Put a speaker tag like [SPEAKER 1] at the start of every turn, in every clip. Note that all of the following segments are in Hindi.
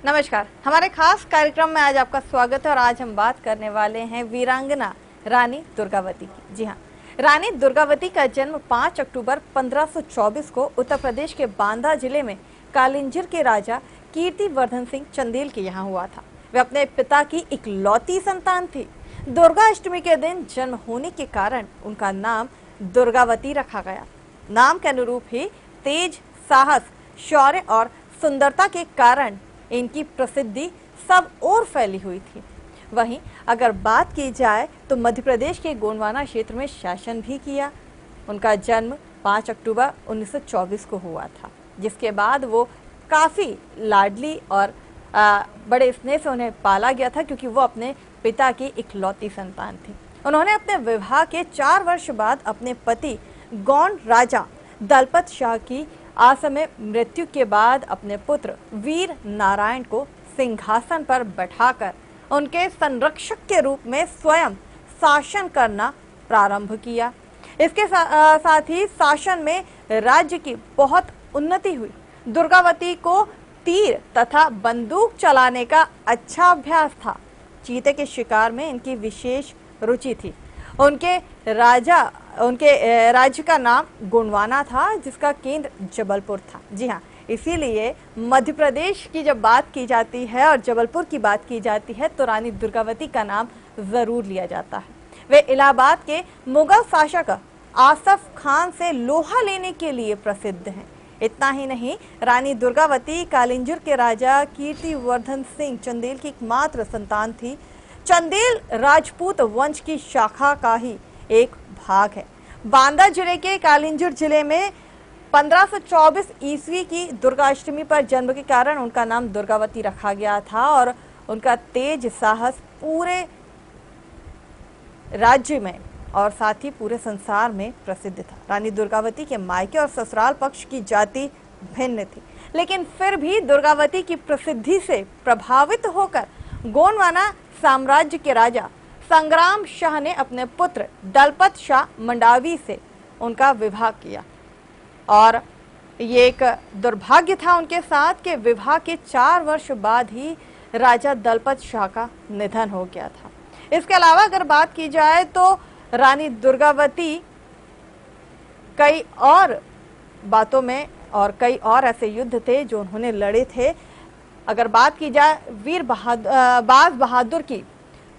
[SPEAKER 1] नमस्कार, हमारे खास कार्यक्रम में आज आपका स्वागत है और आज हम बात करने वाले हैं वीरांगना रानी दुर्गावती की। जी हाँ, रानी दुर्गावती का जन्म 5 अक्टूबर 1524 को उत्तर प्रदेश के बांदा जिले में कालिंजर के राजा कीर्तिवर्धन सिंह चंदेल के यहाँ हुआ था। वे अपने पिता की इकलौती संतान थी। दुर्गा अष्टमी के दिन जन्म होने के कारण उनका नाम दुर्गावती रखा गया। नाम के अनुरूप ही तेज, साहस, शौर्य और सुंदरता के कारण इनकी प्रसिद्धि सब ओर फैली हुई थी। वहीं अगर बात की जाए तो मध्य प्रदेश के गोंडवाना क्षेत्र में शासन भी किया। उनका जन्म 5 अक्टूबर 1924 को हुआ था, जिसके बाद वो काफ़ी लाडली और बड़े स्नेह से उन्हें पाला गया था, क्योंकि वो अपने पिता की इकलौती संतान थी। उन्होंने अपने विवाह के 4 वर्ष बाद अपने पति गौंड राजा दलपत शाह की असमय मृत्यु के बाद अपने पुत्र वीर नारायण को सिंहासन पर बैठाकर उनके संरक्षक के रूप में स्वयं शासन करना प्रारंभ किया। इसके साथ ही शासन में राज्य की बहुत उन्नति हुई। दुर्गावती को तीर तथा बंदूक चलाने का अच्छा अभ्यास था। चीते के शिकार में इनकी विशेष रुचि थी। उनके राज्य का नाम गोंडवाना था, जिसका केंद्र जबलपुर था। जी हाँ, इसीलिए मध्य प्रदेश की जब बात की जाती है और जबलपुर की बात की जाती है तो रानी दुर्गावती का नाम जरूर लिया जाता है। वे इलाहाबाद के मुगल शासक आसफ खान से लोहा लेने के लिए प्रसिद्ध हैं। इतना ही नहीं, रानी दुर्गावती कालिंजर के राजा कीर्तिवर्धन सिंह चंदेल की एकमात्र संतान थी। चंदेल राजपूत वंश की शाखा का ही एक भाग है। बांदा जिले के कालिंजर जिले में 1524 ईस्वी की दुर्गाष्टमी पर जन्म के कारण उनका नाम दुर्गावती रखा गया था और उनका तेज साहस पूरे राज्य में और साथ ही पूरे संसार में प्रसिद्ध था। रानी दुर्गावती के मायके और ससुराल पक्ष की जाति भिन्न थी, लेकिन फिर भी दुर्गावती की प्रसिद्धि से प्रभावित होकर गोंडवाना साम्राज्य के राजा संग्राम शाह ने अपने पुत्र दलपत शाह मंडावी से उनका विवाह किया और ये एक दुर्भाग्य था उनके साथ कि विवाह के 4 वर्ष बाद ही राजा दलपत शाह का निधन हो गया था। इसके अलावा अगर बात की जाए तो रानी दुर्गावती कई और बातों में और कई और ऐसे युद्ध थे जो उन्होंने लड़े थे। अगर बात की जाए बाज बहादुर की,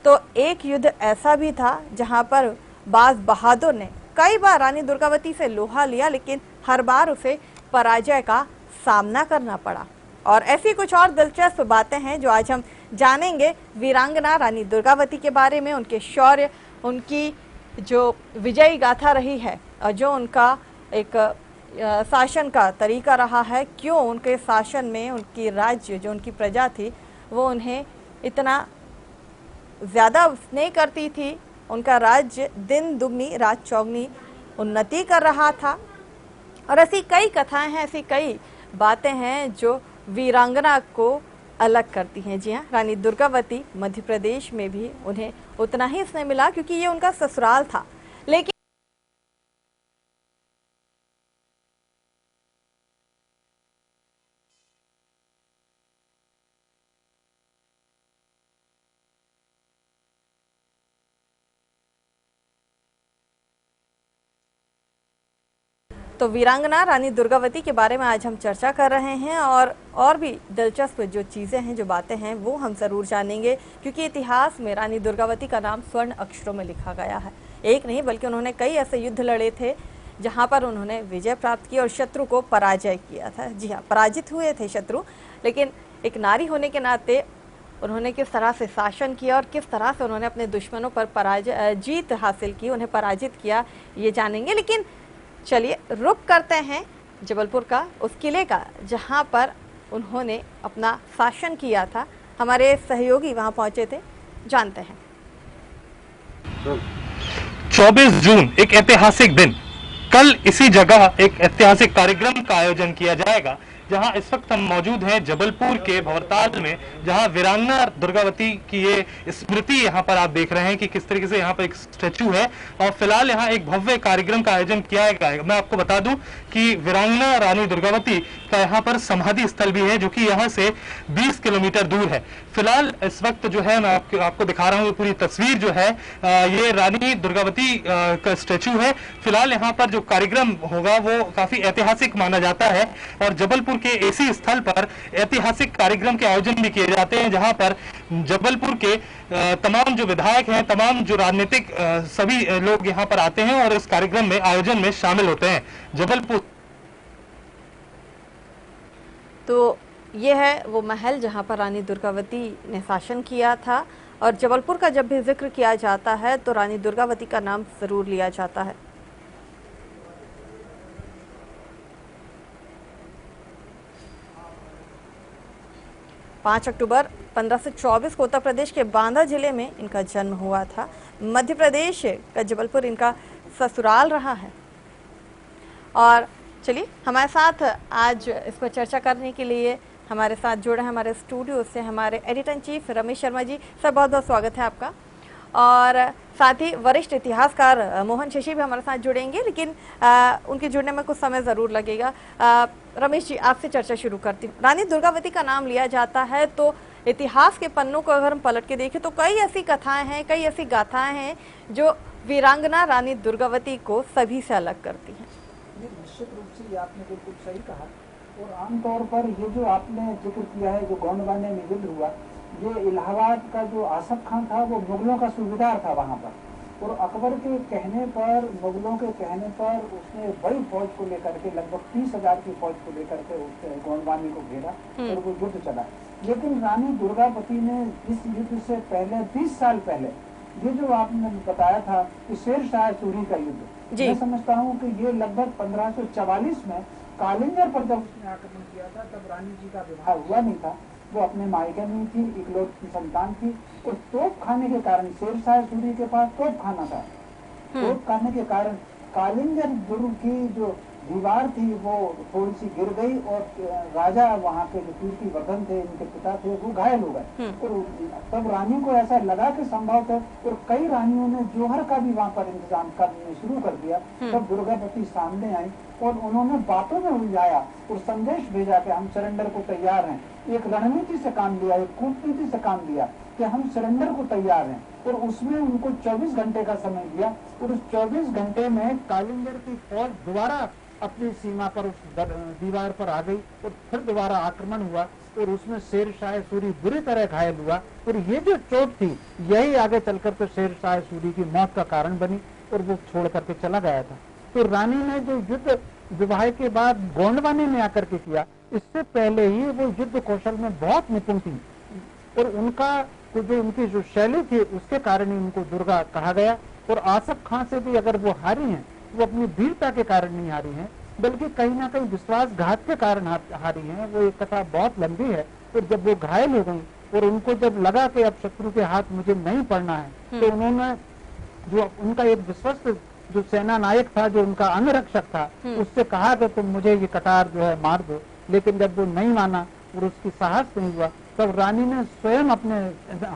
[SPEAKER 1] तो एक युद्ध ऐसा भी था जहां पर बाज बहादुर ने कई बार रानी दुर्गावती से लोहा लिया, लेकिन हर बार उसे पराजय का सामना करना पड़ा। और ऐसी कुछ और दिलचस्प बातें हैं जो आज हम जानेंगे वीरांगना रानी दुर्गावती के बारे में, उनके शौर्य, उनकी जो विजयी गाथा रही है और जो उनका एक शासन का तरीका रहा है, क्यों उनके शासन में उनकी राज्य जो उनकी प्रजा थी वो उन्हें इतना ज़्यादा स्नेह करती थी। उनका राज्य दिन दुगनी रात चौगनी उन्नति कर रहा था। और ऐसी कई कथाएं हैं, ऐसी कई बातें हैं जो वीरांगना को अलग करती हैं। जी हाँ, रानी दुर्गावती मध्य प्रदेश में भी उन्हें उतना ही स्नेह मिला क्योंकि ये उनका ससुराल था। लेकिन तो वीरांगना रानी दुर्गावती के बारे में आज हम चर्चा कर रहे हैं और भी दिलचस्प जो चीज़ें हैं, जो बातें हैं, वो हम ज़रूर जानेंगे, क्योंकि इतिहास में रानी दुर्गावती का नाम स्वर्ण अक्षरों में लिखा गया है। एक नहीं बल्कि उन्होंने कई ऐसे युद्ध लड़े थे जहां पर उन्होंने विजय प्राप्त की और शत्रु को पराजय किया था। जी हाँ, पराजित हुए थे शत्रु, लेकिन एक नारी होने के नाते उन्होंने किस तरह से शासन किया और किस तरह से उन्होंने अपने दुश्मनों पर जीत हासिल की, उन्हें पराजित किया, ये जानेंगे। लेकिन चलिए रुक करते हैं जबलपुर का, उस किले का जहां पर उन्होंने अपना शासन किया था। हमारे सहयोगी वहां पहुंचे थे, जानते हैं।
[SPEAKER 2] 24 जून एक ऐतिहासिक दिन। कल इसी जगह एक ऐतिहासिक कार्यक्रम का आयोजन किया जाएगा। जहां इस वक्त हम मौजूद हैं जबलपुर के भंवरताल में, जहां वीरांगना दुर्गावती की ये स्मृति यहां पर आप देख रहे हैं कि किस तरीके से यहां पर एक स्टैचू है और फिलहाल यहां एक भव्य कार्यक्रम का आयोजन किया गया। मैं आपको बता दूं कि वीरांगना रानी दुर्गावती का यहां पर समाधि स्थल भी है, जो कि यहां से 20 किलोमीटर दूर है। फिलहाल इस वक्त जो है मैं आपको दिखा रहा हूं पूरी तस्वीर जो है, ये रानी दुर्गावती का स्टैचू है। फिलहाल यहाँ पर जो कार्यक्रम होगा वो काफी ऐतिहासिक माना जाता है और जबलपुर के इसी स्थल पर ऐतिहासिक कार्यक्रम के आयोजन भी किए जाते हैं, जहां पर जबलपुर के तमाम जो विधायक हैं, तमाम जो राजनीतिक सभी लोग यहाँ पर आते हैं और इस कार्यक्रम में आयोजन में शामिल होते हैं। जबलपुर
[SPEAKER 1] तो ये है वो महल जहां पर रानी दुर्गावती ने शासन किया था और जबलपुर का जब भी जिक्र किया जाता है तो रानी दुर्गावती का नाम जरूर लिया जाता है। पाँच अक्टूबर 1524 को उत्तर प्रदेश के बांदा जिले में इनका जन्म हुआ था। मध्य प्रदेश का जबलपुर इनका ससुराल रहा है। और चलिए हमारे साथ आज इस पर चर्चा करने के लिए हमारे साथ जुड़े हैं हमारे स्टूडियो से हमारे editor in chief Ramesh Sharma ji. Sir बहुत बहुत स्वागत है आपका। और साथ ही वरिष्ठ इतिहासकार मोहन शशि भी हमारे साथ जुड़ेंगे, लेकिन उनके जुड़ने में कुछ समय ज़रूर लगेगा। रमेश जी आपसे चर्चा शुरू करती हूँ। रानी दुर्गावती का नाम लिया जाता है तो इतिहास के पन्नों को अगर हम पलट के देखें तो कई ऐसी कथाएं हैं, कई ऐसी गाथाएं हैं जो वीरांगना रानी दुर्गावती को सभी से अलग करती हैं।
[SPEAKER 3] निश्चित रूप से ये आपने बिल्कुल सही कहा और आमतौर पर ये जो आपने जिक्र किया है, जो गोंडवाने में युद्ध हुआ, ये इलाहाबाद का जो आसफ खान था वो मुगलों का सूबेदार था वहाँ पर, और अकबर के कहने पर, मुगलों के कहने पर उसने बड़ी फौज को लेकर के लगभग 30,000 की फौज को लेकर के उस गोंडवानी को घेरा और वो युद्ध चला। लेकिन रानी दुर्गावती ने इस युद्ध से पहले 20 साल पहले ये जो आपने बताया था कि शेर शाह सूरी का युद्ध, मैं समझता हूँ कि ये लगभग 1544 में कालिंगर पर जब उसने आक्रमण किया था तब रानी जी का विवाह हुआ नहीं था, वो अपने मायके में थी, इकलौती संतान थी, और तोप खाने के कारण, शेर शाह सूरी के पास तोप खाना था, तोप खाने के कारण कालिंगर दुर्ग की जो दीवार थी वो थोड़ी सी गिर गई और राजा वहाँ के जो कीर्तिवर्धन थे, इनके पिता थे, वो घायल हो गए। और तब रानी को ऐसा लगा कि संभव था, और कई रानियों ने जोहर का भी वहाँ पर इंतजाम करने शुरू कर दिया। तब दुर्गावती सामने आई और उन्होंने बातों में उलझाया और संदेश भेजा कि हम सरेंडर को तैयार हैं। एक रणनीति से काम लिया, एक कूटनीति से काम लिया कि हम सरेंडर को तैयार हैं, और उसमें उनको 24 घंटे का समय दिया, और उस 24 घंटे में कालिंगर की फौज दोबारा अपनी सीमा पर उस दीवार पर आ गई और फिर दोबारा आक्रमण हुआ और उसमें शेर शाह सूरी बुरी तरह घायल हुआ, और ये जो चोट थी यही आगे चलकर तो शेर शाह सूरी की मौत का कारण बनी और वो छोड़ करके चला गया था। तो रानी ने जो युद्ध विवाह के बाद गोंडवानी में आकर के किया, इससे पहले ही वो युद्ध कौशल में बहुत निपुण थी, और उनका जो उनकी जो शैली थी उसके कारण ही उनको दुर्गा कहा गया। और आसफ खां से भी अगर वो हारी हैं, वो अपनी वीरता के कारण नहीं हारी हैं, बल्कि कहीं ना कहीं विश्वासघात के कारण हारी हैं। वो एक कथा बहुत लंबी है। और जब वो घायल हो गई और उनको जब लगा कि अब शत्रु के हाथ मुझे नहीं पड़ना है, तो उन्होंने जो उनका एक विश्वस्त जो सेना नायक था, जो उनका अंगरक्षक था, उससे कहा कि तुम मुझे ये कटार जो है मार दो। लेकिन जब वो नहीं माना और उसकी साहस नहीं हुआ, तब रानी ने स्वयं अपने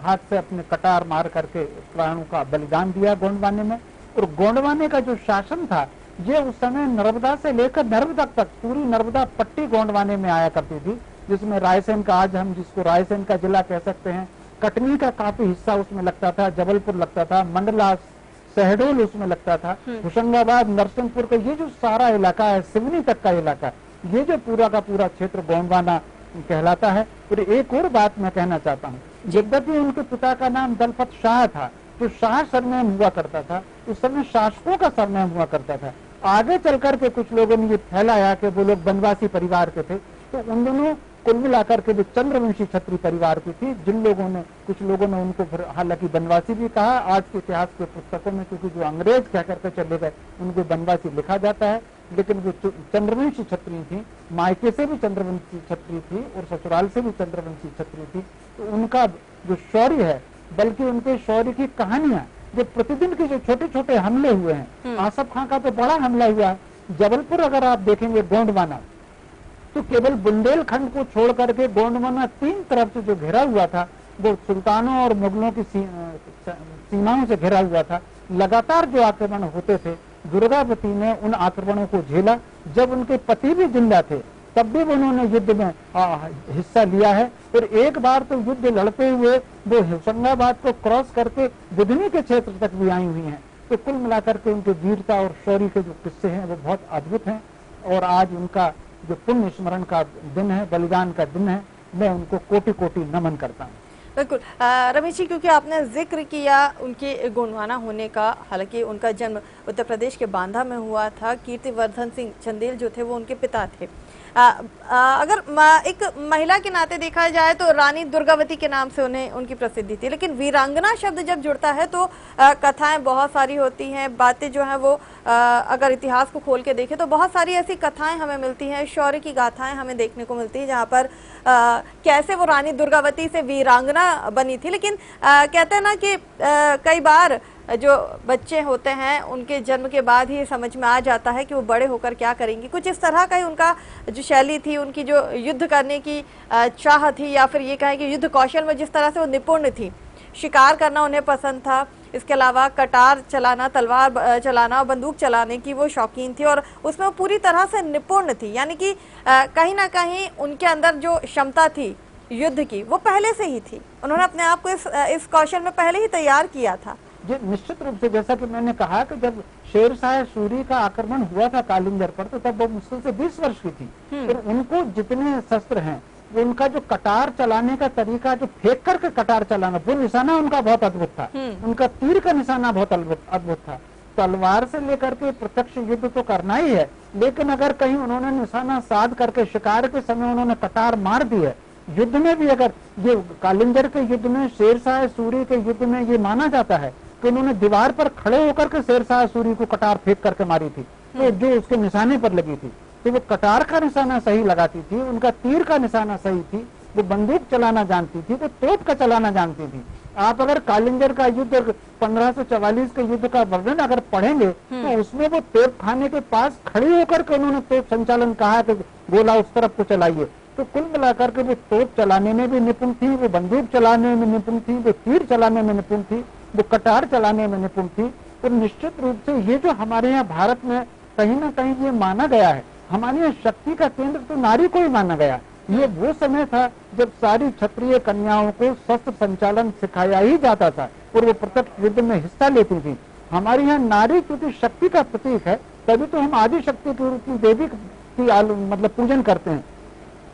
[SPEAKER 3] हाथ से अपने कटार मार करके प्राणों का बलिदान दिया गोंडवाने में। और गोंडवाने का जो शासन था ये उस समय नर्मदा से लेकर नर्मदा तक पूरी नर्मदा पट्टी गोंडवाने में आया करती थी, जिसमें रायसेन का, आज हम जिसको रायसेन का जिला कह सकते हैं, कटनी का काफी हिस्सा उसमें लगता था, जबलपुर लगता था, मंडला, शहडोल उसमें लगता था, होशंगाबाद, नरसिंहपुर का ये जो सारा इलाका है, सिवनी तक का इलाका, ये जो पूरा का पूरा क्षेत्र गोंडवाना कहलाता है। और एक और बात मैं कहना चाहता हूँ, यद्यपि उनके पिता का नाम दलपत शाह था, तो शाह सरनेम हुआ करता था, उस समय शासकों का सरनेम हुआ करता था। आगे चल करके कुछ लोगों ने ये फैलाया कि वो लोग बनवासी परिवार के थे, तो उन दोनों कुल मिलाकर के जो चंद्रवंशी क्षत्रिय परिवार की थी, जिन लोगों ने, कुछ लोगों ने उनको फिर हालांकि बनवासी भी कहा आज के इतिहास के पुस्तकों में, क्योंकि जो अंग्रेज कह करके चले गए उनको बनवासी लिखा जाता है, लेकिन वो चंद्रवंशी क्षत्रिय थी, मायके से भी चंद्रवंशी क्षत्रिय थी और ससुराल से भी चंद्रवंशी क्षत्रिय थी। तो उनका जो शौर्य है, बल्कि उनके शौर्य की कहानियां, जो प्रतिदिन के जो छोटे छोटे हमले हुए हैं, आसफ खां का तो बड़ा हमला हुआ है। जबलपुर अगर आप देखेंगे गोंडवाना, तो केवल बुंदेलखंड को छोड़ करके गोंडवाना 3 तरफ से जो घिरा हुआ था वो सुल्तानों और मुगलों की सीमाओं से घिरा हुआ था। लगातार जो आक्रमण होते थे, दुर्गावती ने उन आक्रमणों को झेला। जब उनके पति भी जिंदा थे तब भी उन्होंने युद्ध में हिस्सा लिया है। और एक बार तो युद्ध लड़ते हुए वो होशंगाबाद को क्रॉस करके बुधनी के क्षेत्र तक भी आई हुई हैं। तो कुल मिलाकर के उनके वीरता और शौर्य के जो किस्से हैं वो बहुत अद्भुत हैं। और आज उनका जो पुण्य स्मरण का दिन है, बलिदान का दिन है, मैं उनको कोटि कोटि नमन करता हूँ।
[SPEAKER 1] बिल्कुल रमेश जी, क्योंकि आपने जिक्र किया उनके गोंडवाना होने का, हालांकि उनका जन्म उत्तर प्रदेश के बांदा में हुआ था। कीर्तिवर्धन सिंह चंदेल जो थे वो उनके पिता थे। अगर एक महिला के नाते देखा जाए तो रानी दुर्गावती के नाम से उन्हें उनकी प्रसिद्धि थी, लेकिन वीरांगना शब्द जब जुड़ता है तो कथाएं बहुत सारी होती हैं, बातें जो हैं वो अगर इतिहास को खोल के देखें तो बहुत सारी ऐसी कथाएं हमें मिलती हैं, शौर्य की गाथाएं हमें देखने को मिलती है जहाँ पर कैसे वो रानी दुर्गावती से वीरांगना बनी थी। लेकिन कहते हैं ना कि कई बार जो बच्चे होते हैं उनके जन्म के बाद ही समझ में आ जाता है कि वो बड़े होकर क्या करेंगे। कुछ इस तरह का ही उनका जो शैली थी, उनकी जो युद्ध करने की चाह थी, या फिर ये कहें कि युद्ध कौशल में जिस तरह से वो निपुण थी। शिकार करना उन्हें पसंद था, इसके अलावा कटार चलाना, तलवार चलाना और बंदूक चलाने की वो शौकीन थी और उसमें वो पूरी तरह से निपुण थी। यानी कि कहीं ना कहीं उनके अंदर जो क्षमता थी युद्ध की वो पहले से ही थी। उन्होंने अपने आप को इस कौशल में पहले ही तैयार किया था।
[SPEAKER 3] जी निश्चित रूप से, जैसा कि मैंने कहा कि जब शेरशाह सूरी का आक्रमण हुआ था कालिंगर पर तो तब वो मुश्किल से 20 वर्ष की थी। और उनको जितने शस्त्र हैं, उनका जो कटार चलाने का तरीका, जो फेंक करके कटार चलाना, वो निशाना उनका बहुत अद्भुत था। उनका तीर का निशाना बहुत अद्भुत था। तलवार से लेकर के प्रत्यक्ष युद्ध तो करना ही है, लेकिन अगर कहीं उन्होंने निशाना साध करके शिकार के समय उन्होंने कटार मार दी है, युद्ध में भी अगर ये कालिंगर के युद्ध में, शेरशाह सूरी के युद्ध में ये माना जाता है कि उन्होंने दीवार पर खड़े होकर के शेरशाह सूरी को कटार फेंक करके मारी थी, तो जो उसके निशाने पर लगी थी, तो वो कटार का निशाना सही लगाती थी, उनका तीर का निशाना सही थी, वो बंदूक चलाना जानती थी, तो तोप का चलाना जानती थी। आप अगर कालिंगर का युद्ध 1544 के युद्ध का वर्णन अगर पढ़ेंगे तो उसमें वो तोप खाने के पास खड़े होकर के उन्होंने तोप संचालन कहा कि गोला उस तरफ को चलाइए। तो कुल मिलाकर के वो तोप चलाने में भी निपुण थी, वो बंदूक चलाने में निपुण थी, वो तीर चलाने में निपुण थी, वो कटार चलाने में निपुण थी। और निश्चित रूप से ये जो हमारे यहाँ भारत में कहीं ना कहीं ये माना गया है, हमारे यहाँ शक्ति का केंद्र तो नारी को ही माना गया। ये वो समय था जब सारी क्षत्रिय कन्याओं को शस्त्र संचालन सिखाया ही जाता था और वो प्रत्यक्ष युद्ध में हिस्सा लेती थी। हमारे यहाँ नारी क्योंकि शक्ति का प्रतीक है, तभी तो हम आदि शक्ति के रूप में देवी की मतलब पूजन करते हैं।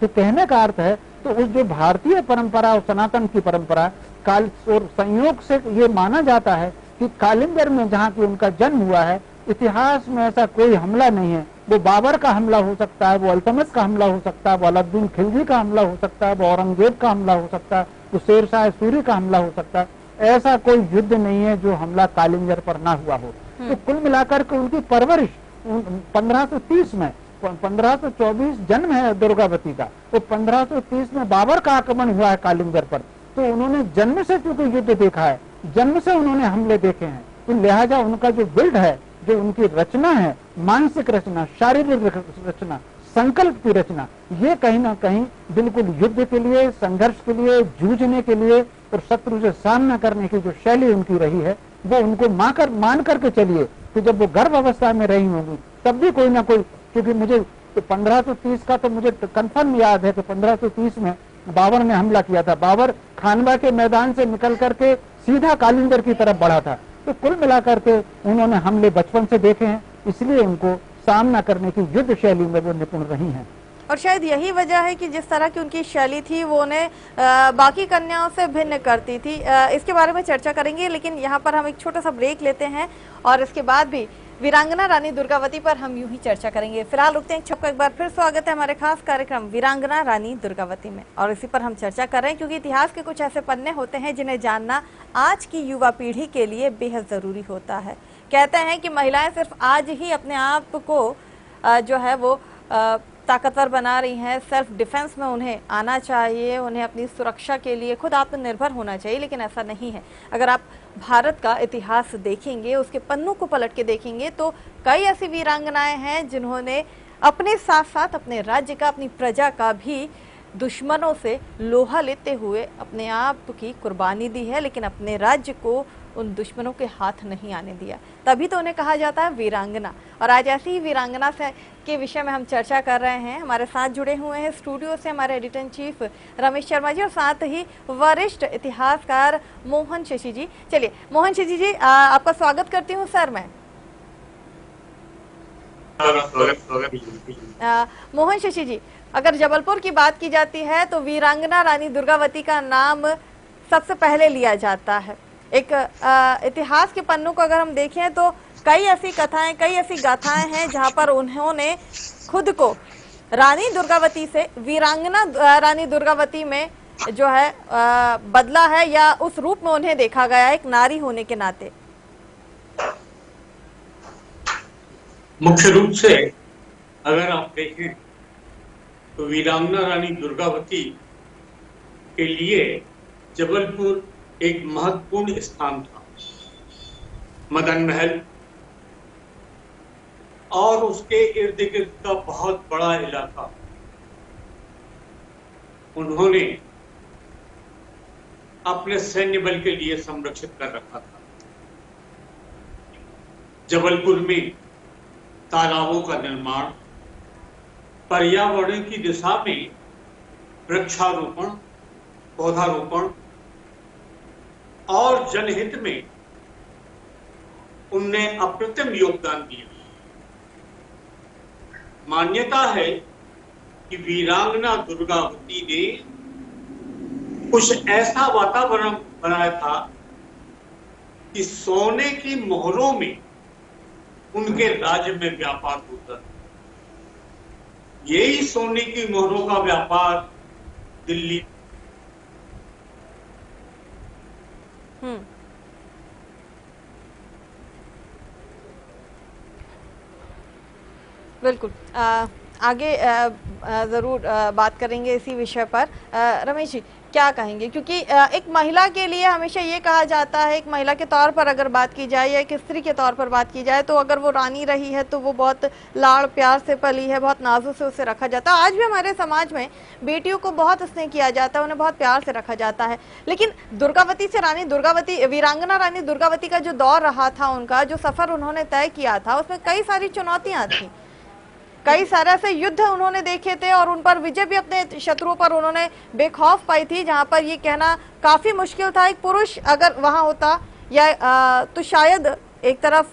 [SPEAKER 3] तो कहने का अर्थ है तो उस जो भारतीय परंपरा और सनातन की परंपरा काल और संयोग से ये माना जाता है कि कालिंगर में जहाँ की उनका जन्म हुआ है, इतिहास में ऐसा कोई हमला नहीं है। वो बाबर का हमला हो सकता है, वो अल्तमश का हमला हो सकता है, वो अलाउद्दीन खिलजी का हमला हो सकता है, वो औरंगजेब का हमला हो सकता है, वो शेरशाह सूरी का हमला हो सकता है। ऐसा कोई युद्ध नहीं है जो हमला कालिंगर पर ना हुआ हो। तो कुल मिलाकर के उनकी परवरिश 1530 में 1524 जन्म है दुर्गावती का, तो 1530 में बाबर का आक्रमण हुआ है कालिंगर पर। तो उन्होंने जन्म से क्योंकि युद्ध देखा है, जन्म से उन्होंने हमले देखे हैं, तो लिहाजा उनका जो बिल्ड है, जो उनकी रचना है, मानसिक रचना, शारीरिक रचना, संकल्प की रचना, ये कहीं ना कहीं बिल्कुल युद्ध के लिए, संघर्ष के लिए, जूझने के लिए और शत्रु से सामना करने की जो शैली उनकी रही है, वो उनको मान करके चलिए कि जब वो गर्भ अवस्था में रही होंगी तब भी कोई ना कोई, क्योंकि मुझे तो 1530 का तो मुझे कंफर्म याद है कि 1530 में बाबर ने हमला किया था। बाबर खानवा के मैदान से निकल करके सीधा कालिंगर की तरफ बढ़ा था। तो कुल मिलाकर के उन्होंने हमले बचपन से देखे हैं, इसलिए उनको सामना करने की युद्ध शैली में वो निपुण रही हैं।
[SPEAKER 1] और शायद यही वजह है कि जिस तरह की उनकी शैली थी वो उन्हें बाकी कन्याओं से भिन्न करती थी। इसके बारे में चर्चा करेंगे, लेकिन यहाँ पर हम एक छोटा सा ब्रेक लेते हैं और इसके बाद भी वीरांगना रानी दुर्गावती पर हम यूं ही चर्चा करेंगे। फिलहाल रुकते हैं, छपका एक बार फिर स्वागत है हमारे खास कार्यक्रम वीरांगना रानी दुर्गावती में, और इसी पर हम चर्चा कर रहे हैं क्योंकि इतिहास के कुछ ऐसे पन्ने होते हैं जिन्हें जानना आज की युवा पीढ़ी के लिए बेहद जरूरी होता है। कहते हैं कि महिलाएं सिर्फ आज ही अपने आप को जो है वो ताकतवर बना रही हैं, सेल्फ डिफेंस में उन्हें आना चाहिए, उन्हें अपनी सुरक्षा के लिए खुद आत्मनिर्भर होना चाहिए, लेकिन ऐसा नहीं है। अगर आप भारत का इतिहास देखेंगे, उसके पन्नों को पलट के देखेंगे तो कई ऐसी वीरांगनाएं हैं जिन्होंने अपने साथ साथ अपने राज्य का, अपनी प्रजा का भी दुश्मनों से लोहा लेते हुए अपने आप की कुर्बानी दी है, लेकिन अपने राज्य को उन दुश्मनों के हाथ नहीं आने दिया। तभी तो उन्हें कहा जाता है वीरांगना। और आज ऐसी ही वीरांगना से के विषय में हम चर्चा कर रहे हैं। हमारे साथ जुड़े हुए हैं स्टूडियो से हमारे editor in chief Ramesh Sharma ji और साथ ही वरिष्ठ इतिहासकार मोहन शशि जी। चलिए मोहन शशि जी, आपका स्वागत करती हूँ सर मैं। मोहन शशि जी, अगर जबलपुर की बात की जाती है तो वीरांगना रानी दुर्गावती का नाम सबसे पहले लिया जाता है। एक इतिहास के पन्नों को अगर हम देखें तो कई ऐसी कथाएं, कई ऐसी गाथाएं हैं जहां पर उन्होंने खुद को रानी दुर्गावती से वीरांगना रानी दुर्गावती में जो है बदला है, या उस रूप में उन्हें देखा गया एक नारी होने के नाते।
[SPEAKER 4] मुख्य रूप से अगर आप देखें तो वीरांगना रानी दुर्गावती के लिए जबलपुर एक महत्वपूर्ण स्थान था। मदन महल और उसके इर्द गिर्द का बहुत बड़ा इलाका उन्होंने अपने सैन्य बल के लिए संरक्षित कर रखा था। जबलपुर में तालाबों का निर्माण, पर्यावरण की दिशा में वृक्षारोपण, पौधारोपण और जनहित में उनने अप्रतिम योगदान दिया। मान्यता है कि वीरांगना दुर्गावती ने कुछ ऐसा वातावरण बनाया था कि सोने की मोहरों में उनके राज्य में व्यापार होता। यही सोने की मोहरों का व्यापार दिल्ली
[SPEAKER 1] बिल्कुल आगे जरूर बात करेंगे इसी विषय पर। रमेश जी क्या कहेंगे, क्योंकि एक महिला के लिए हमेशा ये कहा जाता है, एक महिला के तौर पर अगर बात की जाए या एक स्त्री के तौर पर बात की जाए, तो अगर वो रानी रही है तो वो बहुत लाड़ प्यार से पली है, बहुत नाजों से उसे रखा जाता है। आज भी हमारे समाज में बेटियों को बहुत स्नेह किया जाता है, उन्हें बहुत प्यार से रखा जाता है। लेकिन दुर्गावती से रानी दुर्गावती, वीरांगना रानी दुर्गावती का जो दौर रहा था, उनका जो सफर उन्होंने तय किया था, उसमें कई सारी चुनौतियां थी, कई सारे ऐसे युद्ध उन्होंने देखे थे और उन पर विजय भी अपने शत्रुओं पर उन्होंने बेखौफ पाई थी, जहां पर ये कहना काफी मुश्किल था एक पुरुष अगर वहां होता या तो शायद एक तरफ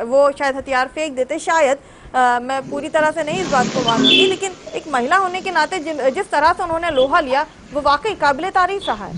[SPEAKER 1] वो शायद हथियार फेंक देते, शायद मैं पूरी तरह से नहीं इस बात को मानूंगी, लेकिन एक महिला होने के नाते जिस तरह से उन्होंने लोहा लिया वो वाकई काबिले तारीफ रहा है।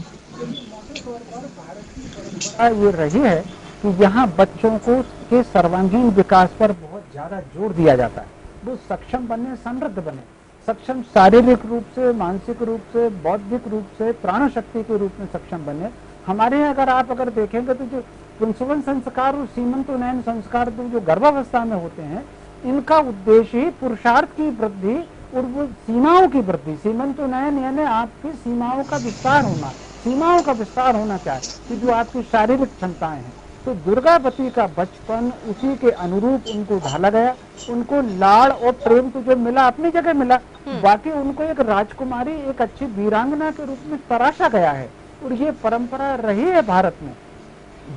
[SPEAKER 3] ये रही है कि यहाँ बच्चों को के सर्वांगीण विकास पर बहुत ज्यादा जोर दिया जाता है। वो सक्षम बने, समृद्ध बने, सक्षम शारीरिक रूप से, मानसिक रूप से, बौद्धिक रूप से, प्राण शक्ति के रूप में सक्षम बने। हमारे यहाँ अगर देखेंगे तो जो पुंसवन संस्कार और सीमंतोन्नयन संस्कार जो गर्भावस्था में होते हैं, इनका उद्देश्य ही पुरुषार्थ की वृद्धि और वो सीमाओं की वृद्धि। सीमंतोन्नयन यानी आपकी सीमाओं का विस्तार होना, सीमाओं का विस्तार होना चाहिए कि जो आपकी शारीरिक क्षमताएं हैं। तो दुर्गावती का बचपन उसी के अनुरूप उनको ढाला गया। उनको लाड़ और प्रेम तो जो मिला अपनी जगह मिला, बाकी उनको एक राजकुमारी, एक अच्छी वीरांगना के रूप में तराशा गया है। और ये परंपरा रही है भारत में।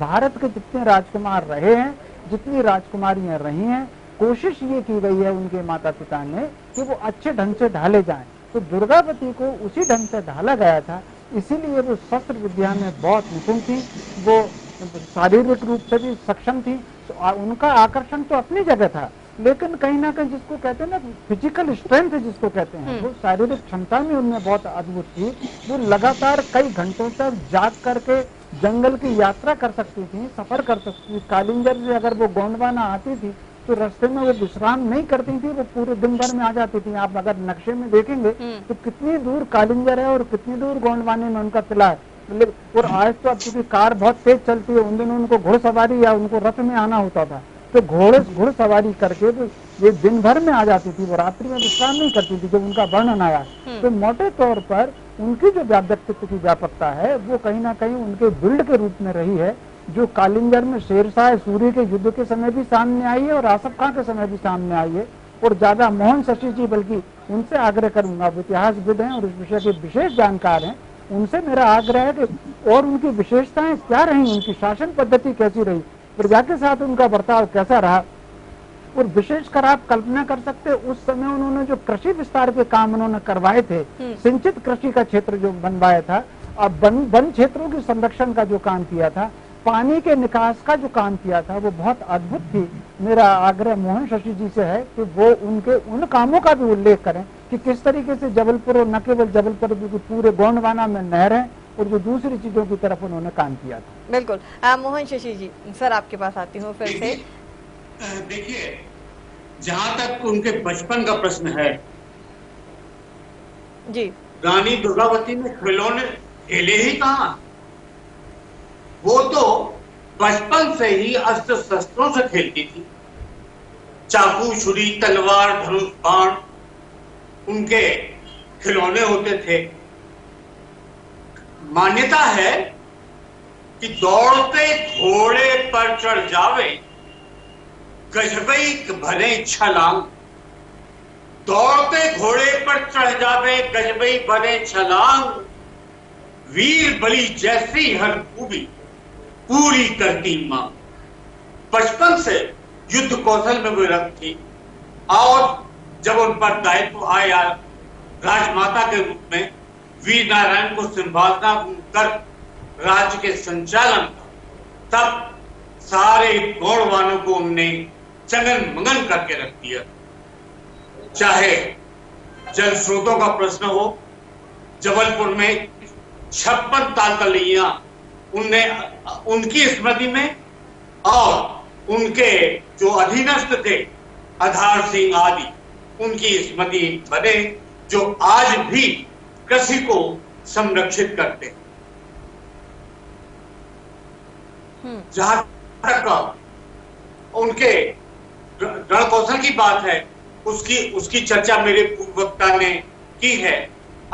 [SPEAKER 3] भारत के जितने राजकुमार रहे हैं, जितनी राजकुमारियां रही हैं, कोशिश ये की गई है उनके माता पिता ने कि वो अच्छे ढंग से ढाले जाएं। तो दुर्गावती को उसी ढंग से ढाला गया था, इसीलिए वो शस्त्र विद्या में बहुत निपुण थी, वो शारीरिक रूप से भी सक्षम थी। तो उनका आकर्षण तो अपनी जगह था, लेकिन कहीं ना कहीं जिसको कहते हैं ना फिजिकल स्ट्रेंथ जिसको कहते हैं, वो शारीरिक क्षमता में उनमें बहुत अद्भुत थी। वो लगातार कई घंटों तक जाग करके जंगल की यात्रा कर सकती थी, सफर कर सकती थी। कालिंजर से अगर वो गोंडवाना आती थी तो रास्ते में वो विश्राम नहीं करती थी, वो पूरे दिन भर में आ जाती थी। आप अगर नक्शे में देखेंगे तो कितनी दूर कालिंजर है और कितनी दूर गोंडवाने में उनका किला है। और आज तो अब क्योंकि कार बहुत तेज चलती है, उन दिनों उनको घुड़सवारी या उनको रथ में आना होता था, तो घुड़सवारी करके तो ये दिन भर में आ जाती थी, वो रात्रि में विश्राम नहीं करती थी, जब उनका वर्णन आया। तो मोटे तौर पर उनकी जो व्यक्तित्व की व्यापकता है वो कहीं ना कहीं उनके बिल्ड के रूप में रही है, जो कालिंजर में शेरशाह सूरी के युद्ध के समय भी सामने आई है और आसफ खां के समय भी सामने आई है। और ज्यादा मोहन शशि जी बल्कि उनसे आग्रह करूंगा, वो इतिहासविद हैं और इस विषय के विशेष जानकार हैं, उनसे मेरा आग्रह है कि और उनकी विशेषताएं क्या रही, उनकी शासन पद्धति कैसी रही, प्रजा के साथ उनका बर्ताव कैसा रहा, और विशेषकर आप कल्पना कर सकते उस समय उन्होंने जो कृषि विस्तार के काम उन्होंने करवाए थे, सिंचित कृषि का क्षेत्र जो बनवाया था, और वन क्षेत्रों के संरक्षण का जो काम किया था, पानी के निकास का जो काम किया था, वो बहुत अद्भुत थी। मेरा आग्रह मोहन शशि जी से है कि वो उनके उन कामों का भी उल्लेख करें कि किस तरीके से जबलपुर, और न केवल जबलपुर बल्कि पूरे गोंडवाना में नहरें और जो दूसरी चीजों की तरफ उन्होंने काम किया था।
[SPEAKER 1] बिल्कुल। मोहन शशि जी, सर आपके पास आती हूँ फिर से।
[SPEAKER 4] देखिए, जहां तक उनके बचपन का प्रश्न है
[SPEAKER 1] जी,
[SPEAKER 4] रानी दुर्गावती ने खिलौने खेले ही कहां, वो तो बचपन से ही अस्त्र शस्त्रों से खेलती थी। चाकू, छुरी, तलवार, धनुष, बाण उनके खिलौने होते थे। मान्यता है कि दौड़ते घोड़े पर चढ़ जावे गजबई भरे छलांग, दौड़ते घोड़े पर चढ़ जावे गजबई भरे छलांग, वीर बलि जैसी हर खूबी पूरी करती मां। बचपन से युद्ध कौशल में विरक्त थी और जब उन पर दायित्व आया राजमाता के रूप में वीर नारायण को संभालना कर राज्य के संचालन का, तब सारे गौड़वानों को उनने चंगन मंगन करके रख दिया। चाहे जल स्रोतों का प्रश्न हो, जबलपुर में 56 तालतलैया उनने उनकी स्मृति में, और उनके जो अधीनस्थ थे आधार सिंह आदि उनकी स्मृति बने, जो आज भी कृषि को संरक्षित करते हैं। जहां तक उनके रण कौशल की बात है, उसकी चर्चा मेरे पूर्ववक्ता ने की है।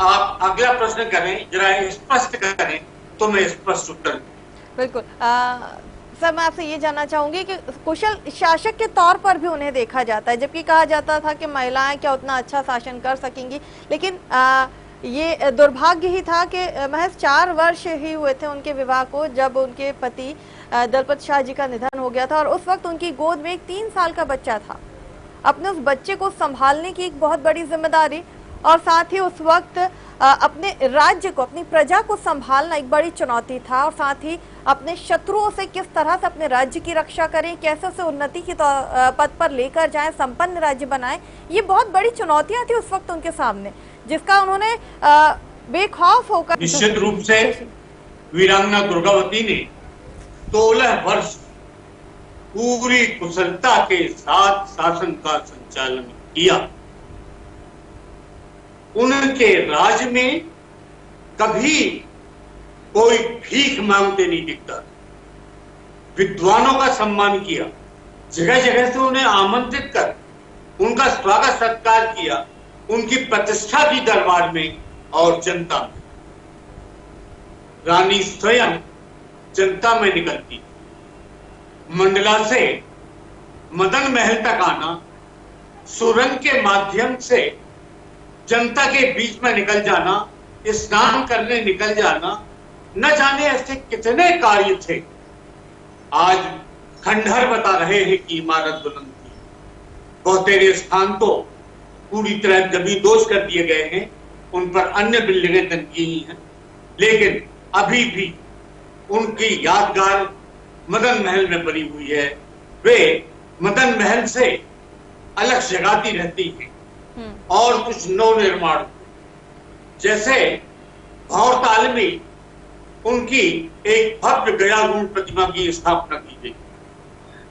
[SPEAKER 4] आप अगला प्रश्न करें, जरा स्पष्ट करें तो मैं स्पष्ट उत्तर दूं।
[SPEAKER 1] बिल्कुल। सर, मैं आपसे ये जानना चाहूंगी कि कुशल शासक के तौर पर भी उन्हें देखा जाता है, जबकि कहा जाता था कि महिलाएं क्या उतना अच्छा शासन कर सकेंगी, लेकिन ये दुर्भाग्य ही था कि महज 4 वर्ष ही हुए थे उनके विवाह को जब उनके पति दलपत शाह जी का निधन हो गया था, और उस वक्त उनकी गोद में एक 3 साल का बच्चा था। अपने उस बच्चे को संभालने की एक बहुत बड़ी जिम्मेदारी, और साथ ही उस वक्त अपने राज्य को, अपनी प्रजा को संभालना एक बड़ी चुनौती था, और साथ ही अपने शत्रुओं से किस तरह से अपने राज्य की रक्षा करें, कैसे उसे उन्नति की पथ पर लेकर जाएं, संपन्न राज्य बनाएं, ये बहुत बड़ी चुनौतियां थी उस वक्त उनके सामने, जिसका उन्होंने बेखौफ होकर
[SPEAKER 4] निश्चित रूप से वीरांगना दुर्गावती ने 16 वर्ष पूरी कुशलता के साथ शासन का संचालन किया। उनके राज में कभी कोई भीख मांगते नहीं दिखता। विद्वानों का सम्मान किया, जगह जगह से उन्हें आमंत्रित कर उनका स्वागत सत्कार किया, उनकी प्रतिष्ठा की दरबार में और जनता में। रानी स्वयं जनता में निकलती, मंडला से मदन महल तक आना, सुरंग के माध्यम से जनता के बीच में निकल जाना, स्नान करने निकल जाना, न जाने ऐसे कितने कार्य थे। आज खंडहर बता रहे हैं कि इमारत बुलंद थी, बहुतेरे स्थान तो पूरी तरह जमींदोज कर दिए गए हैं, उन पर अन्य बिल्डिंगें तनकी हुई हैं, लेकिन अभी भी उनकी यादगार मदन महल में बनी हुई है। वे मदन महल से अलग जगाती रहती हैं और कुछ नव निर्माण, जैसे भौरताल में उनकी एक भव्य गयारूढ़ प्रतिमा की स्थापना की गई।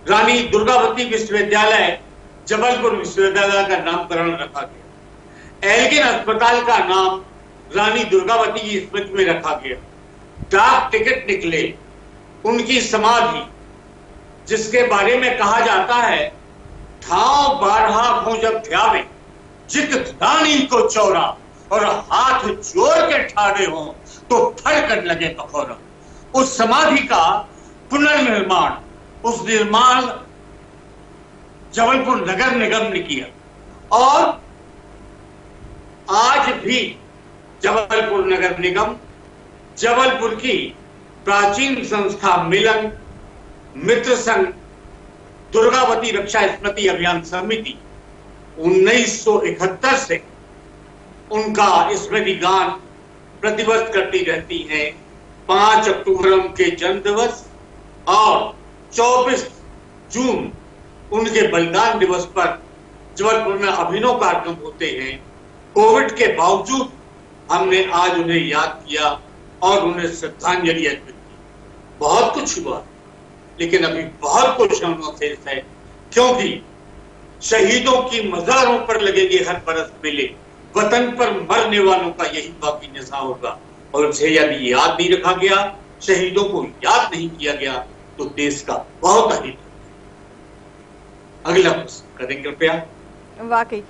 [SPEAKER 4] रानी दुर्गावती विश्वविद्यालय जबलपुर विश्वविद्यालय का नामकरण रखा गया। एल्गिन अस्पताल का नाम रानी दुर्गावती की स्मृति में रखा गया। डाक टिकट निकले, उनकी समाधि जिसके बारे में कहा जाता है, ठाव 12 हो जब ध्यावे जित रानी को चौरा, और हाथ जोड़ के ठाड़े हो तो फड़कन लगे कखोरा। उस समाधि का पुनर्निर्माण, उस निर्माण जबलपुर नगर निगम ने किया और आज भी जबलपुर नगर निगम, जबलपुर की प्राचीन संस्था मिलन, मित्र संघ, दुर्गावती रक्षा स्मृति अभियान समिति 1971 से उनका स्मृति गान प्रतिवर्ष करती रहती है। 5 अक्टूबर उनके जन्म दिवस और 24 जून उनके बलिदान दिवस पर जबलपुर में अभिनव कार्यक्रम होते हैं। कोविड के बावजूद हमने आज उन्हें याद किया और उन्हें श्रद्धांजलि अर्पित की। बहुत कुछ हुआ, लेकिन अभी बहुत कुछ होना शेष है, क्योंकि शहीदों की मज़ारों पर लगेंगे हर बरस मेले, वतन पर मरने वालों का यही बाकी निशा होगा। और उसे यदि याद नहीं रखा गया, शहीदों को याद नहीं किया गया, तो देश का बहुत हानि होगा। अगला प्रश्न करें कृपया।
[SPEAKER 1] वाकई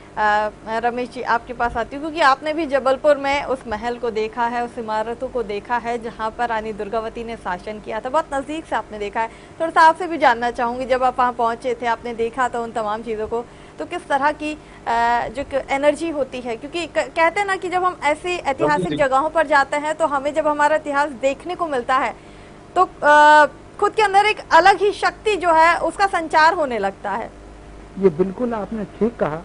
[SPEAKER 1] रमेश जी, आपके पास आती हूँ क्योंकि आपने भी जबलपुर में उस महल को देखा है, उस इमारतों को देखा है जहाँ पर रानी दुर्गावती ने शासन किया था, बहुत नज़दीक से आपने देखा है। थोड़ा सा आपसे भी जानना चाहूँगी, जब आप वहाँ पहुँचे थे, आपने देखा था उन तमाम चीज़ों को, तो किस तरह की जो एनर्जी होती है, क्योंकि कहते हैं ना कि जब हम ऐसी ऐतिहासिक जगहों पर जाते हैं तो हमें जब हमारा इतिहास देखने को मिलता है तो खुद के अंदर एक अलग ही शक्ति जो है उसका संचार होने लगता है।
[SPEAKER 3] ये बिल्कुल आपने ठीक कहा।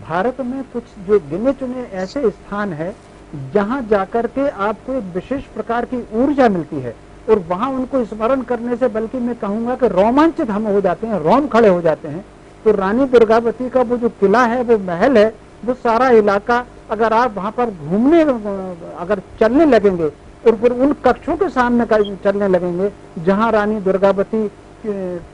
[SPEAKER 3] भारत में कुछ जो गिने चुने ऐसे स्थान है जहाँ जाकर के आपको एक विशेष प्रकार की ऊर्जा मिलती है, और वहाँ उनको स्मरण करने से बल्कि मैं कहूँगा कि रोमांचित हम हो जाते हैं, रोम खड़े हो जाते हैं। तो रानी दुर्गावती का वो जो किला है, वो महल है, वो सारा इलाका, अगर आप वहाँ पर घूमने अगर चलने लगेंगे और फिर उन कक्षों के सामने चलने लगेंगे जहाँ रानी दुर्गावती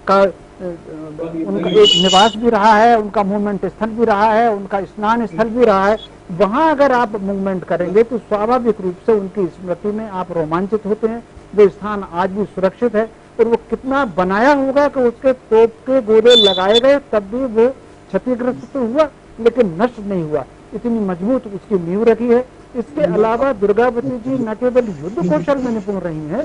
[SPEAKER 3] का उनका एक निवास भी रहा है, उनका मूवमेंट स्थल भी रहा है, उनका स्नान स्थल भी रहा है, वहाँ अगर आप मूवमेंट करेंगे तो स्वाभाविक रूप से उनकी स्मृति में आप रोमांचित होते हैं। वो स्थान आज भी सुरक्षित है, और वो कितना बनाया होगा कि उसके तोप के गोले लगाए गए तब भी वो क्षतिग्रस्त तो हुआ लेकिन नष्ट नहीं हुआ, इतनी मजबूत उसकी नींव रखी है। इसके अलावा दुर्गावती जी न केवल युद्ध कौशल में निपुण रही हैं,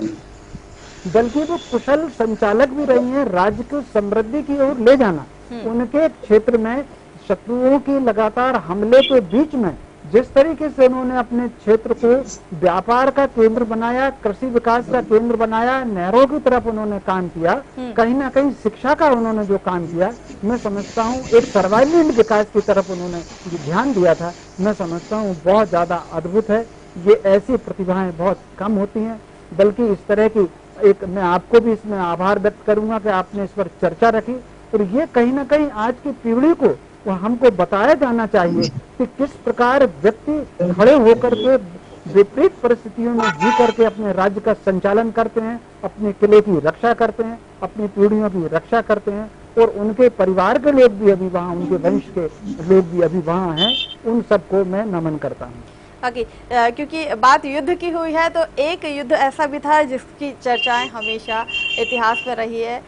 [SPEAKER 3] बल्कि वो कुशल संचालक भी रही हैं। राज्य को समृद्धि की ओर ले जाना, उनके क्षेत्र में शत्रुओं की लगातार हमले के बीच में जिस तरीके से उन्होंने अपने क्षेत्र को व्यापार का केंद्र बनाया, कृषि विकास का केंद्र बनाया, नहरों की तरफ उन्होंने काम किया, कहीं ना कहीं शिक्षा का उन्होंने जो काम किया, मैं समझता हूँ एक सर्वांगीण विकास की तरफ उन्होंने जो ध्यान दिया था, मैं समझता हूँ बहुत ज्यादा अद्भुत है। ये ऐसी प्रतिभाएं बहुत कम होती हैं, बल्कि इस तरह की एक मैं आपको भी इसमें आभार व्यक्त करूंगा कि आपने इस पर चर्चा रखी, और ये कहीं ना कहीं आज की पीढ़ी को हमको बताया जाना चाहिए कि किस प्रकार व्यक्ति खड़े होकर के विपरीत परिस्थितियों में जी करके अपने राज्य का संचालन करते हैं, अपने किले की रक्षा करते हैं, अपनी पीढ़ियों की रक्षा करते हैं, और उनके परिवार के लोग भी अभी वहाँ, उनके वंश के लोग भी अभी वहाँ हैं। उन सबको मैं नमन करता हूँ।
[SPEAKER 1] क्योंकि बात युद्ध की हुई है, तो एक युद्ध ऐसा भी था जिसकी चर्चाएं हमेशा इतिहास में रही है।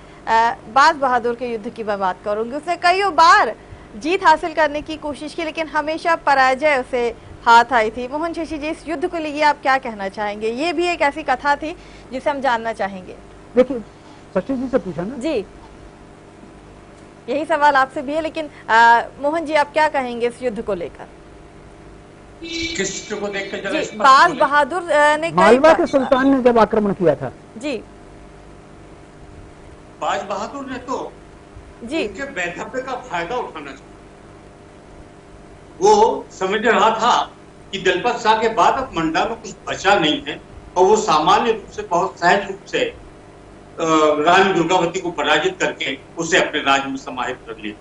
[SPEAKER 1] बाज बहादुर के युद्ध की मैं बात करूंगी। उसने कई बार जीत हासिल करने की कोशिश की, लेकिन हमेशा पराजय उसे हाथ आई थी। मोहन शशि जी, इस युद्ध को लेकर आप क्या कहना चाहेंगे? ये भी एक ऐसी कथा थी जिसे हम जानना चाहेंगे।
[SPEAKER 3] देखिए, शशि जी से पूछा ना जी,
[SPEAKER 1] यही सवाल आपसे भी है, लेकिन मोहन जी आप क्या कहेंगे इस युद्ध को लेकर?
[SPEAKER 4] किस को देखकर
[SPEAKER 1] जी, बाज बहादुर ने
[SPEAKER 3] मालवा के सुल्तान ने जब आक्रमण किया था
[SPEAKER 1] जी,
[SPEAKER 4] बाज बहादुर ने तो
[SPEAKER 1] जी
[SPEAKER 4] उनके वैधव्य का फायदा उठाना चाहिए। वो समझ रहा था कि दलपत शाह के बाद अब मंडा में कुछ बचा नहीं है, और वो सामान्य रूप से बहुत सहज रूप से रानी दुर्गावती को पराजित करके उसे अपने राज्य में समाहित कर लिया।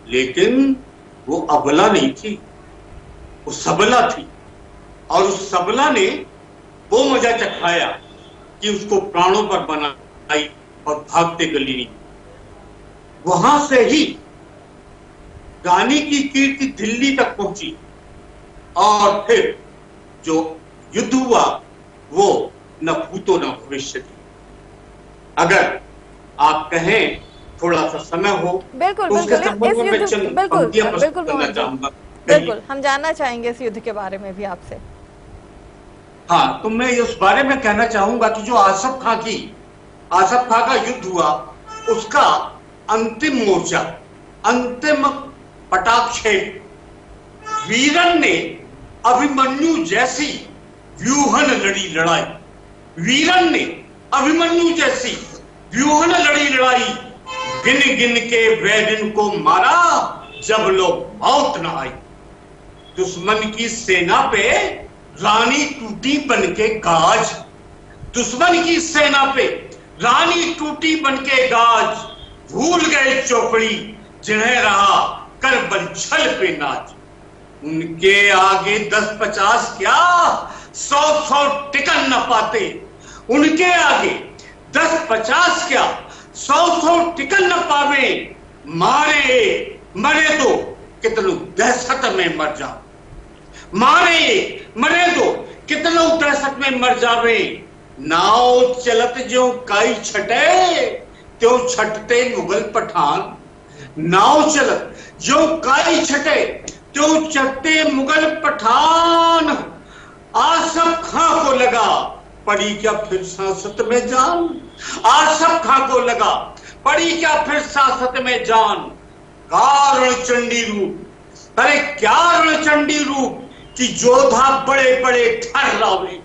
[SPEAKER 4] लेकिन वो अबला नहीं थी, वो सबला थी, और उस सबला ने वो मजा चखाया कि उसको प्राणों पर बनाई और भागते गली नहीं। वहां से ही रानी की कीर्ति दिल्ली तक पहुंची, और फिर जो युद्ध हुआ वो न भूतो न भविष्य थी। अगर आप कहें थोड़ा सा समय हो,
[SPEAKER 1] बिल्कुल
[SPEAKER 4] तो
[SPEAKER 1] बिल्कुल
[SPEAKER 4] इस युद्ध
[SPEAKER 1] बिल्कुल हम जानना चाहेंगे इस युद्ध के बारे में भी आपसे।
[SPEAKER 4] हाँ, तो मैं उस बारे में कहना चाहूंगा कि जो आसफ खां का युद्ध हुआ, उसका अंतिम मोर्चा, अंतिम पटाक्षेप वीरन ने अभिमन्यु जैसी व्यूहन लड़ी लड़ाई, वीरन ने अभिमन्यु जैसी व्यूहन लड़ी लड़ाई, गिन गिन के वैरिन को मारा जब लोग मौत न आई। दुश्मन की सेना पे रानी टूटी बनके गाज, दुश्मन की सेना पे रानी टूटी बनके गाज, भूल गए चौपड़ी जिन्हें रहा कर बलछल पे नाच। उनके आगे 10-50 क्या 100-100 टिकन न पाते, उनके आगे 10-50 क्या 100-100 टिकन न पावे, मारे मरे तो कितनो दहशत में मर जा, मारे मरे तो कितनो दहशत में मर जावे। नाव चलत जो काई छटे त्यों छटते मुगल पठान, नाव चलत जो काई छटे त्यों छटते मुगल पठान। आसफ खां को लगा पड़ी क्या फिर सांसत में जान, आसफ खां को लगा पड़ी क्या फिर सांसत में जान। कारण चंडी रूप, अरे क्या रणचंडी रूप कि जोधा बड़े बड़े ठर्रावे,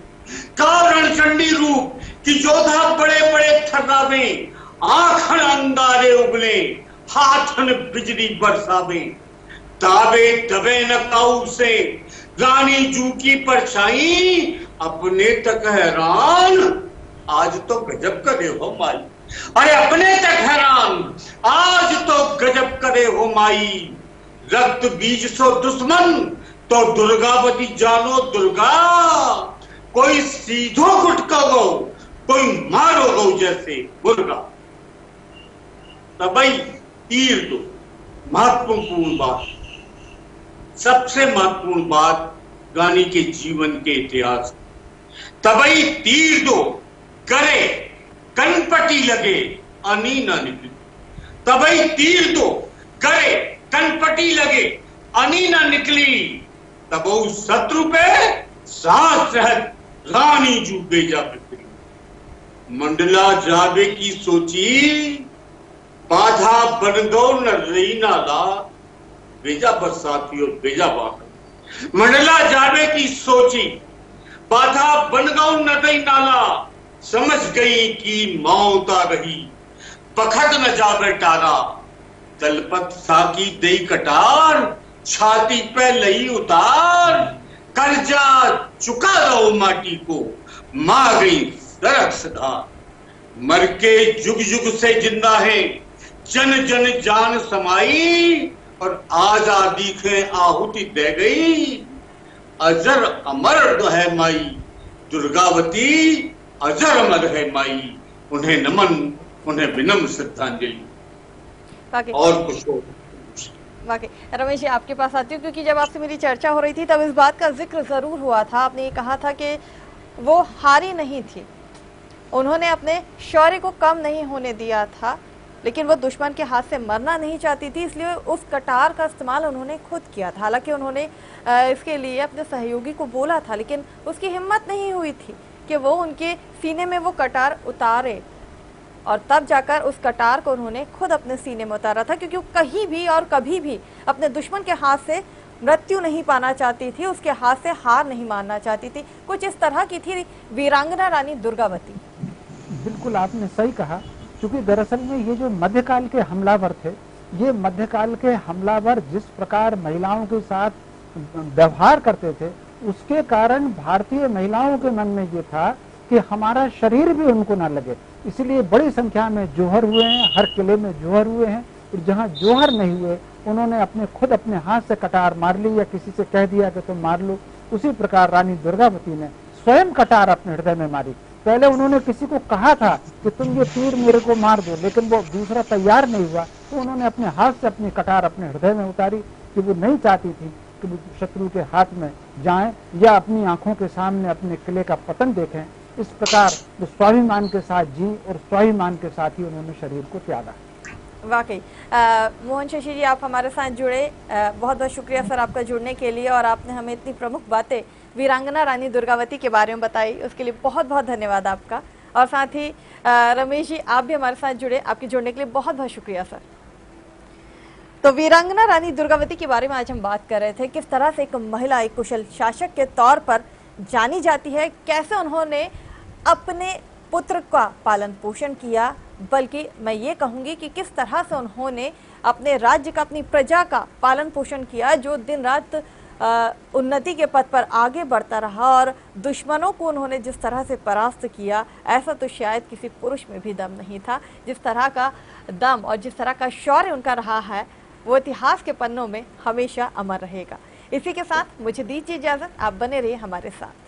[SPEAKER 4] कारण चंडी रूप कि जोधा बड़े बड़े ठर्रावे। आंखन अंगारे उगले हाथन बिजली बरसावे, दावे दबे न काऊ से रानी जू की परछाई। अपने तक हैरान आज तो गजब करे हो माई, अरे अपने तक हैरान आज तो गजब करे हो माई। रक्त बीज सो दुश्मन तो दुर्गावती जानो दुर्गा, कोई सीधो गुटका गो कोई मारो गो जैसे मुर्गा। तबई तीर दो महत्वपूर्ण बात, सबसे महत्वपूर्ण बात रानी के जीवन के इतिहास। तबई तीर दो करे कनपटी लगे अनी ना निकली, तबई तीर दो करे कनपटी लगे अनी ना निकली। तब उस शत्रु पे सांस रहत रानी जू बेजा बिखरी। मंडला जावे की सोची बाधा बन गो न रही नाला, बेजा बरसाती और बेजा बाहर। मंडला जावे की सोची बाधा बन गो न रही नाला, समझ गई कि मौत आ रही पखट न जावे टारा। दलपत साकी दई कटार छाती पे लई उतार, कर्जा चुका दो माटी को मां गई सरक सदार। मर के जुग जुग से जिंदा है जन जन जान समाई, और आजादी के आहुति दे गई अजर अमर है माई। दुर्गावती अजर अमर है माई, उन्हें नमन उन्हें विनम्र श्रद्धांजलि। और कुछ हो
[SPEAKER 1] वाकई रमेश जी आपके पास आती हूँ, क्योंकि जब आपसे मेरी चर्चा हो रही थी तब इस बात का जिक्र जरूर हुआ था। आपने ये कहा था कि वो हारी नहीं थी, उन्होंने अपने शौर्य को कम नहीं होने दिया था, लेकिन वो दुश्मन के हाथ से मरना नहीं चाहती थी, इसलिए उस कटार का इस्तेमाल उन्होंने खुद किया था। हालांकि उन्होंने इसके लिए अपने सहयोगी को बोला था, लेकिन उसकी हिम्मत नहीं हुई थी कि वो उनके सीने में वो कटार उतारे, और तब जाकर उस कटार को उन्होंने खुद अपने सीने में उतारा था, क्योंकि वो कहीं भी और कभी भी अपने दुश्मन के हाथ से मृत्यु नहीं पाना चाहती थी, उसके हाथ से हार नहीं मानना चाहती थी। कुछ इस तरह की थी वीरांगना रानी दुर्गावती।
[SPEAKER 3] बिल्कुल आपने सही कहा, क्योंकि दरअसल में ये जो मध्यकाल के हमलावर थे, ये मध्यकाल के हमलावर जिस प्रकार महिलाओं के साथ व्यवहार करते थे, उसके कारण भारतीय महिलाओं के मन में ये था कि हमारा शरीर भी उनको ना लगे। इसलिए बड़ी संख्या में जोहर हुए हैं, हर किले में जोहर हुए हैं, और जहाँ जोहर नहीं हुए उन्होंने खुद अपने हाथ से कटार मार ली, या किसी से कह दिया कि तुम मार लो। उसी प्रकार रानी दुर्गावती ने स्वयं कटार अपने हृदय में मारी। पहले उन्होंने किसी को कहा था कि तुम ये तीर मेरे को मार दो, लेकिन वो दूसरा तैयार नहीं हुआ, तो उन्होंने अपने हाथ से अपनी कटार अपने हृदय में उतारी, कि वो नहीं चाहती थी कि वो शत्रु के हाथ में जाएं या अपनी आंखों के सामने अपने किले का पतन देखें। इस प्रकार वो स्वाभिमान के साथ जी और स्वाभिमान के साथ ही उन्होंने शरीर को त्यागा।
[SPEAKER 1] वाकई मोहन शशि जी आप हमारे साथ जुड़े, बहुत बहुत शुक्रिया सर आपका जुड़ने के लिए, और आपने हमें इतनी प्रमुख बातें वीरांगना रानी दुर्गावती के बारे में बताई, उसके लिए बहुत बहुत धन्यवाद आपका। और साथ ही रमेश जी आप भी हमारे साथ जुड़े, आपके जुड़ने के लिए बहुत बहुत शुक्रिया सर। तो वीरांगना रानी दुर्गावती के बारे में आज हम बात कर रहे थे, किस तरह से एक महिला एक कुशल शासक के तौर पर जानी जाती है, कैसे उन्होंने अपने पुत्र का पालन पोषण किया, बल्कि मैं ये कहूंगी कि किस तरह से उन्होंने अपने राज्य का, अपनी प्रजा का पालन पोषण किया, जो दिन रात उन्नति के पथ पर आगे बढ़ता रहा और दुश्मनों को उन्होंने जिस तरह से परास्त किया, ऐसा तो शायद किसी पुरुष में भी दम नहीं था। जिस तरह का दम और जिस तरह का शौर्य उनका रहा है, वो इतिहास के पन्नों में हमेशा अमर रहेगा। इसी के साथ मुझे दीजिए इजाजत, आप बने रहिए हमारे साथ।